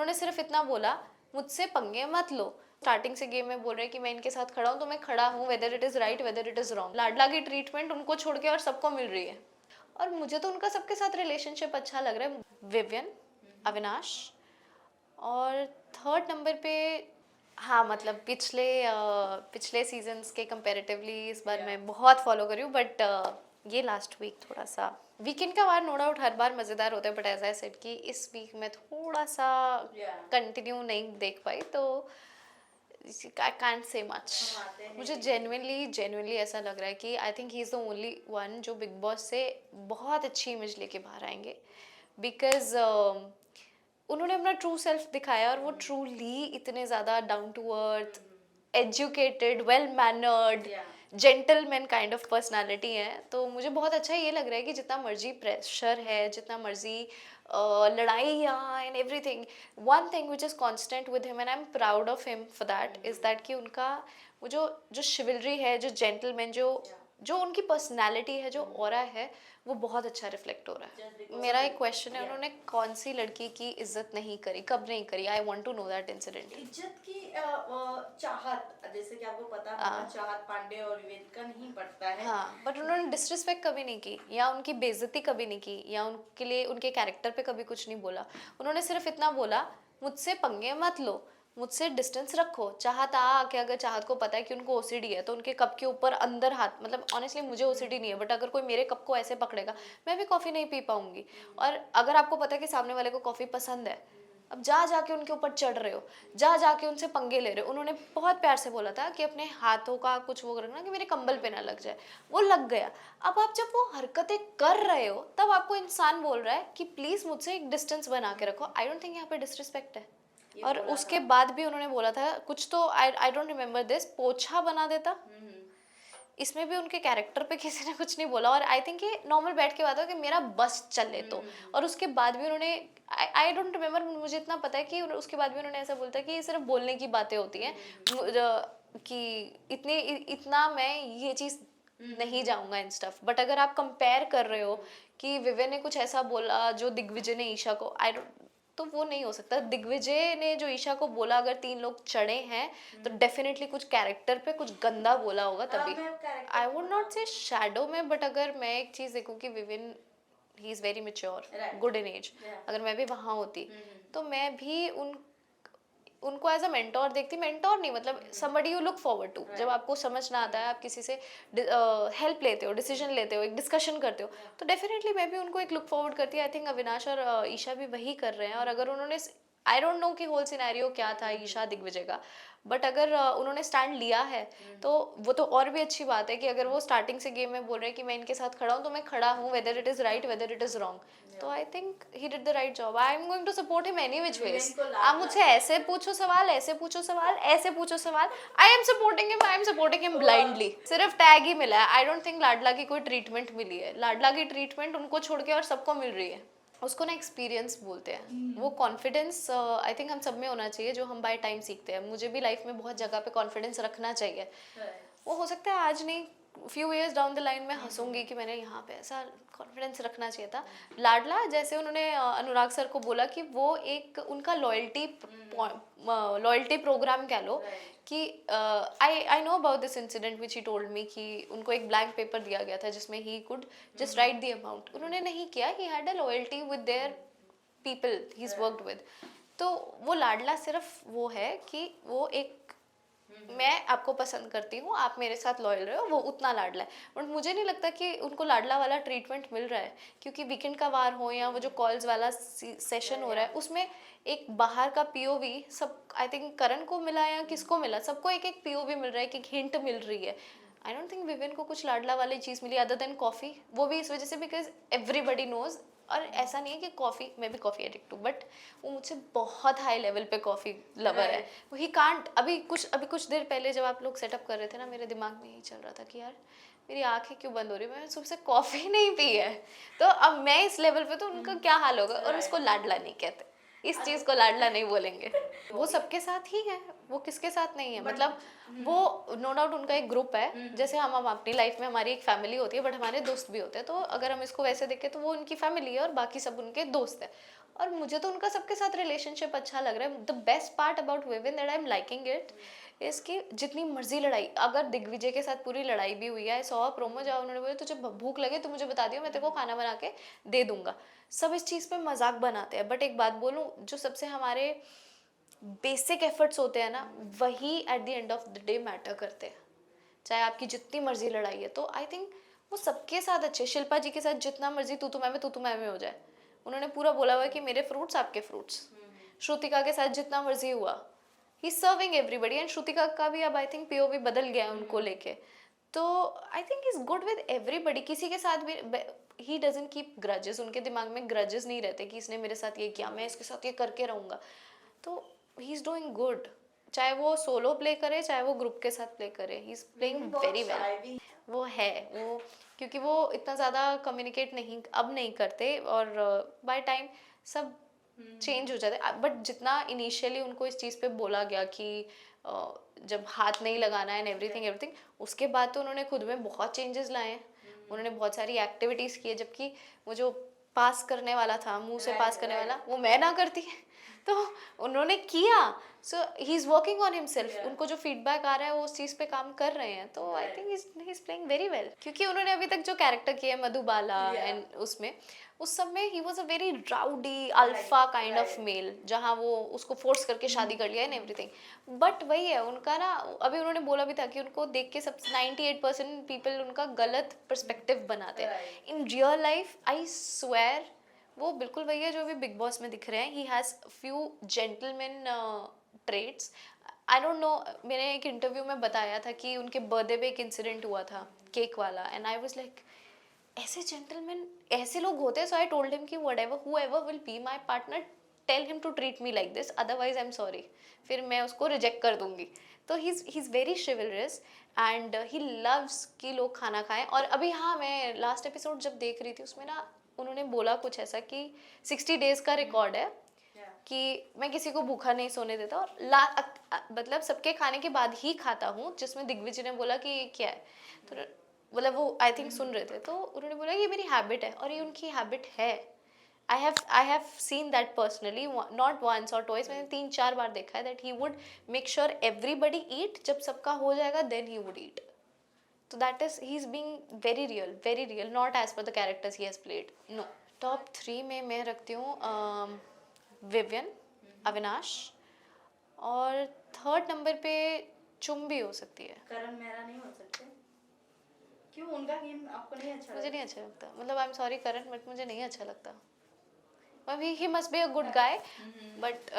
उन्होंने सिर्फ इतना बोला, मुझसे पंगे मत लो। स्टार्टिंग से गेम में बोल रहे हैं कि मैं इनके साथ खड़ा हूँ तो मैं खड़ा हूँ, whether it is right whether it is wrong. लाडला की ट्रीटमेंट उनको छोड़ के और सबको मिल रही है, और मुझे तो उनका सबके साथ रिलेशनशिप अच्छा लग रहा है। विवियन, अविनाश, और थर्ड नंबर पे हाँ मतलब पिछले सीजन्स के कंपैरेटिवली इस बार मैं बहुत फॉलो करी हूँ, बट ये लास्ट वीक थोड़ा सा वीकेंड का वार नो डाउट हर बार मज़ेदार होता है, बट एज आई सेड कि इस वीक में थोड़ा सा कंटिन्यू नहीं देख पाई, तो आई कांट से मच। मुझे जेन्युइनली ऐसा लग रहा है कि आई think he is the only one जो बिग बॉस से बहुत अच्छी इमेज लेके बाहर आएंगे, बिकॉज उन्होंने अपना ट्रू सेल्फ दिखाया, और वो ट्रूली इतने ज़्यादा down to earth, educated, well mannered, gentleman kind of personality है। तो मुझे बहुत अच्छा ये लग रहा है कि जितना मर्जी प्रेशर है, जितना मर्जी लड़ाइयाँ and everything, one thing which is constant with him and I am proud of him for that is that कि उनका वो जो शिवलरी है, जो जेंटलमैन, जो उनकी पर्सनैलिटी है, जो ऑरा है, वो बहुत अच्छा रिफ्लेक्ट हो रहा है। मेरा एक क्वेश्चन है, उन्होंने कौन सी लड़की की इज्जत नहीं करी, कब नहीं करी? I want to know that incident. इज्जत की चाहत, जैसे कि आपको पता होगा, चाहत पांडे और विवेक का नहीं पड़ता है। हाँ, बट उन्होंने डिसरिस्पेक्ट कभी नहीं की, या उनकी बेइज्जती कभी नहीं की, या उनके लिए उनके कैरेक्टर पे कभी कुछ नहीं बोला। उन्होंने सिर्फ इतना बोला, मुझसे पंगे मत लो, मुझसे डिस्टेंस रखो। चाहत कि अगर चाहत को पता है कि उनको ओसीडी है, तो उनके कप के ऊपर अंदर हाथ, मतलब ऑनेस्टली मुझे ओसीडी नहीं है, बट अगर कोई मेरे कप को ऐसे पकड़ेगा, मैं भी कॉफ़ी नहीं पी पाऊंगी। और अगर आपको पता है कि सामने वाले को कॉफ़ी पसंद है, अब जा जाके उनके ऊपर चढ़ रहे हो, जा जाके उनसे पंगे ले रहे हो। उन्होंने बहुत प्यार से बोला था कि अपने हाथों का कुछ वो रखना कि मेरे कंबल पे ना लग जाए, वो लग गया। अब आप जब वो हरकतें कर रहे हो, तब आपको इंसान बोल रहा है कि प्लीज़ मुझसे एक डिस्टेंस बना के रखो। आई डोंट थिंक यहाँ पे डिसरिस्पेक्ट है। और उसके बाद भी उन्होंने बोला था कुछ तो, आई डोंट रिमेम्बर दिस, पोछा बना देता। इसमें भी उनके कैरेक्टर पे किसी ने कुछ नहीं बोला, और आई थिंक ये नॉर्मल बैठ के बात हो कि मेरा बस चले तो। और उसके बाद भी उन्होंने, आई डोंट रिमेम्बर, मुझे इतना पता है कि उसके बाद भी उन्होंने ऐसा बोलता है कि ये सिर्फ बोलने की बातें होती हैं, कि इतना मैं ये चीज़ नहीं जाऊंगा इन स्टफ। बट अगर आप कंपेयर कर रहे हो कि विवे ने कुछ ऐसा बोला जो दिग्विजय ने ईशा को, आई डोंट, तो वो नहीं हो सकता। दिग्विजय ने जो ईशा को बोला, अगर 3 लोग चढ़े हैं तो डेफिनेटली कुछ कैरेक्टर पे कुछ गंदा बोला होगा तभी। I would not say shadow में, बट अगर मैं एक चीज़ देखूँ कि Vivian, he is very mature, good in age, अगर मैं भी वहाँ होती तो मैं भी उनको एज अ मेंटोर देखती। मेंटोर नहीं, मतलब somebody you look forward to. जब आपको समझ ना आता है, आप किसी से हेल्प लेते हो, डिसीजन लेते हो, एक डिस्कशन करते हो, तो डेफिनेटली मैं भी उनको एक लुक फॉरवर्ड करती। आई थिंक अविनाश और ईशा भी वही कर रहे हैं। और अगर उन्होंने, आई डोंट नो कि होल सिनेरियो क्या था ईशा दिग्विजय का, बट अगर उन्होंने स्टैंड लिया है तो वो तो और भी अच्छी बात है कि अगर वो स्टार्टिंग से गेम में बोल रहे हैं कि मैं इनके साथ खड़ा हूँ तो मैं खड़ा हूँ, whether it is right whether it is wrong. तो I think he did the right job. I am going to support him any which ways. आप मुझसे ऐसे पूछो सवाल, ऐसे पूछो सवाल, ऐसे पूछो सवाल, I am supporting him blindly. सिर्फ टैग ही मिला है। आई डोंट थिंक लाडला की कोई ट्रीटमेंट मिली है। लाडला की ट्रीटमेंट उनको छोड़ के और सबको मिल रही है। उसको ना एक्सपीरियंस बोलते हैं। वो कॉन्फिडेंस आई थिंक हम सब में होना चाहिए, जो हम बाय टाइम सीखते हैं। मुझे भी लाइफ में बहुत जगह पे कॉन्फिडेंस रखना चाहिए। वो हो सकता है आज नहीं, few years down the line में हंसूंगी कि मैंने यहाँ पे ऐसा कॉन्फिडेंस रखना चाहिए था। लाडला, जैसे उन्होंने अनुराग सर को बोला कि वो एक उनका लॉयल्टी प्रोग्राम कह लो कि I know about this incident which he told me कि उनको एक ब्लैंक पेपर दिया गया था जिसमें he could just right the amount. उन्होंने नहीं किया, he had a loyalty with their people he is worked with. तो वो लाडला सिर्फ वो है कि वो एक, मैं आपको पसंद करती हूँ, आप मेरे साथ लॉयल रहे हो, वो उतना लाडला है। बट मुझे नहीं लगता कि उनको लाडला वाला ट्रीटमेंट मिल रहा है, क्योंकि वीकेंड का वार हो या वो जो कॉल्स वाला सेशन हो रहा है, उसमें एक बाहर का पीओवी सब, आई थिंक करण को मिला या किसको मिला, सबको एक एक पीओवी मिल रहा है, एक हिंट मिल रही है। आई डोंट थिंक विवेन को कुछ लाडला वाली चीज़ मिली अदर देन कॉफ़ी। वो भी इस वजह से बिकॉज एवरीबडी नोज। और ऐसा नहीं है कि कॉफ़ी, मैं भी कॉफ़ी एडिक्ट हूँ, बट वो मुझसे बहुत हाई लेवल पे कॉफ़ी लवर है। ही कांट, अभी कुछ देर पहले जब आप लोग सेटअप कर रहे थे ना, मेरे दिमाग में यही चल रहा था कि यार मेरी आंखें क्यों बंद हो रही है, मैंने सुबह से कॉफ़ी नहीं पी है। तो अब मैं इस लेवल पे, तो उनका क्या हाल होगा। और उसको लाडला नहीं कहते, इस चीज़ को लाडला नहीं बोलेंगे। वो सबके साथ ही है, वो किसके साथ नहीं है। मतलब वो नो डाउट उनका एक ग्रुप है, जैसे हम अपनी लाइफ में हमारी एक फैमिली होती है, बट हमारे दोस्त भी होते हैं। तो अगर हम इसको वैसे देखें तो वो उनकी फैमिली है और बाकी सब उनके दोस्त है। और मुझे तो उनका सबके साथ रिलेशनशिप अच्छा लग रहा है. The best part about woven that I am liking it इसकी जितनी मर्जी लड़ाई, अगर दिग्विजय के साथ पूरी लड़ाई भी हुई है, 100 प्रोमो जहाँ उन्होंने बोला तुझे भूख लगे तो मुझे बता दियो, मैं तेरे को खाना बना के दे दूंगा. सब इस चीज़ पे मजाक बनाते हैं, बट एक बात बोलूं, जो सबसे हमारे बेसिक एफर्ट्स होते हैं ना, वही at the end of the day matter करते हैं. चाहे आपकी जितनी मर्जी लड़ाई है, तो आई थिंक वो सबके साथ अच्छे. शिल्पा जी के साथ जितना मर्जी तू तू मैं में हो जाए, उन्होंने पूरा बोला हुआ है कि मेरे फ्रूट्स आपके फ्रूट्स. श्रुतिका के साथ जितना मर्जी हुआ, ही सर्विंग एवरीबडी. एंड श्रुतिका का भी अब आई थिंक पीओवी बदल गया है उनको लेके. तो I think is good with everybody. किसी के साथ भी ही डजंट कीप ग्रजेस. उनके दिमाग में ग्रजेस नहीं रहते कि इसने मेरे साथ ये किया, मैं इसके साथ ये करके रहूंगा. तो ही इज डूइंग गुड. चाहे वो सोलो प्ले करे, चाहे वो ग्रुप के साथ प्ले करे, he is playing very well. वो है वो, क्योंकि वो इतना ज़्यादा कम्युनिकेट नहीं अब नहीं करते, और बाय टाइम सब चेंज हो जाते. बट जितना इनिशियली उनको इस चीज़ पे बोला गया कि जब हाथ नहीं लगाना है एंड एवरीथिंग, उसके बाद तो उन्होंने खुद में बहुत चेंजेस लाए हैं. उन्होंने बहुत सारी एक्टिविटीज़ की है, जबकि वो जो पास करने वाला था, मुंह से पास करने वाला, वो मैं ना करती. तो उन्होंने किया. So he is working on himself. उनको जो फीडबैक आ रहा है वो उस चीज़ पे काम कर रहे हैं. तो I think he is playing very well. क्योंकि उन्होंने अभी तक जो कैरेक्टर किया है मधुबाला एंड उसमें, उस सब में he was a very rowdy alpha kind of male, जहाँ वो उसको फोर्स करके शादी कर लिया एंड एवरीथिंग. बट वही है उनका ना, अभी उन्होंने बोला भी था कि उनको देख के सब 98% पीपल उनका गलत पर्सपेक्टिव बनाते हैं. In real life I swear वो बिल्कुल वही है जो भी बिग बॉस में दिख रहे हैं. He has few gentleman traits. I don't know, मैंने एक इंटरव्यू में बताया था कि उनके बर्थडे पे एक इंसिडेंट हुआ था केक वाला, एंड आई वाज लाइक ऐसे जेंटलमैन ऐसे लोग होते हैं. सो आई टोल्ड हिम कि whatever whoever will be my partner, tell him to treat me like this, otherwise I am sorry. फिर मैं उसको रिजेक्ट कर दूंगी. तो he is very chivalrous and he loves कि लोग खाना खाएं. और अभी हाँ, मैं लास्ट एपिसोड जब देख रही थी उसमें ना उन्होंने बोला कुछ ऐसा कि 60 डेज का रिकॉर्ड है कि मैं किसी को भूखा नहीं सोने देता, और मतलब सबके खाने के बाद ही खाता हूँ. जिसमें दिग्विजय ने बोला कि ये क्या है, तो मतलब वो आई थिंक सुन रहे थे, तो उन्होंने बोला ये मेरी हैबिट है, और ये उनकी हैबिट है. I have seen that personally, not once और ट्वाइस. मैंने 3-4 बार देखा है that he would make sure everybody eat. जब सबका हो जाएगा देन ही वुड ईट. तो that is he is being very real, not as per the characters he has played. No. Top 3 में मैं रखती हूँ विवियन, अविनाश, और थर्ड नंबर पे चुम भी हो सकती है. करण मेहरा नहीं हो सकते? क्यों, उनका गेम आपको नहीं अच्छा मुझे लगता? नहीं अच्छा लगता. मतलब आई एम सॉरी करण, बट मुझे नहीं अच्छा लगता. He must be a good guy, but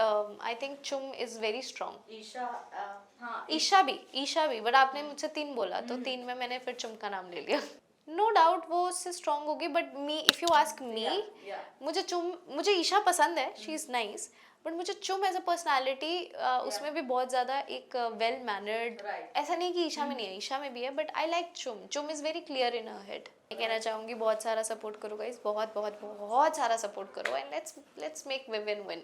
I think चुम इज वेरी स्ट्रॉन्ग. ईशा, हाँ ईशा भी, बट आपने मुझसे 3 बोला, तो 3 में मैंने फिर चुम का नाम ले लिया. नो डाउट वो उससे स्ट्रॉन्ग होगी, but me if you ask me, मुझे ईशा पसंद है, शी इज नाइस, बट मुझे चुम एज अ पर्सनैलिटी उसमें भी बहुत ज़्यादा एक वेल मैनर्ड. ऐसा नहीं कि ईशा में नहीं है, ईशा में भी है, बट आई लाइक चुम is very clear in her head. मैं कहना चाहूँगी बहुत सारा सपोर्ट करो गाइस, बहुत बहुत बहुत सारा सपोर्ट करो, and let's make woven win.